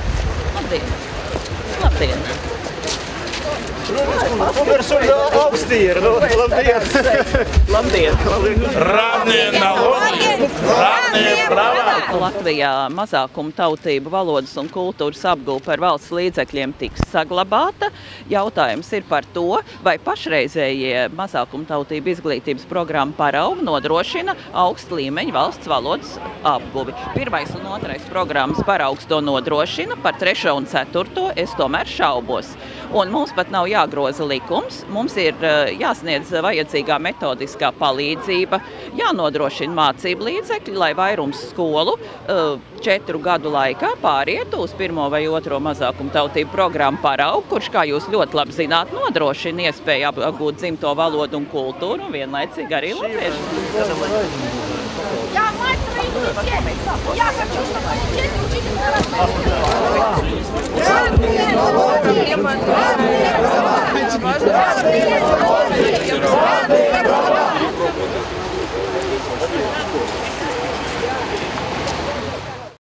Labdien! Labdien! Равные налоги, равные права. Latvijā mazākuma tautību valodas un kultūras apgūve par valsts līdzekļiem tiks saglabāta. Jautājums ir par to, vai pašreizējie mazākuma tautību izglītības programma paraugi nodrošina augsta līmeņa valsts valodas apguvi. Pirmais un otrais programmas paraugs to nodrošina, par 3. un 4. es tomēr šaubos. Un mums pat nav jāgroza likums, mums ir jāsniedz vajadzīgā metodiskā palīdzība, jānodrošina mācību līdzekļi, lai vairums skolu 4 gadu laikā pārietu uz 1. vai 2. mazākuma tautību programmu paraugu, kurš, kā jūs ļoti labi zināt, nodrošina iespēju apgūt dzimto valodu un kultūru un vienlaicīgi arī latviešu. Я мать твоих детей! Я хочу, чтобы мои дети учились на родном языке!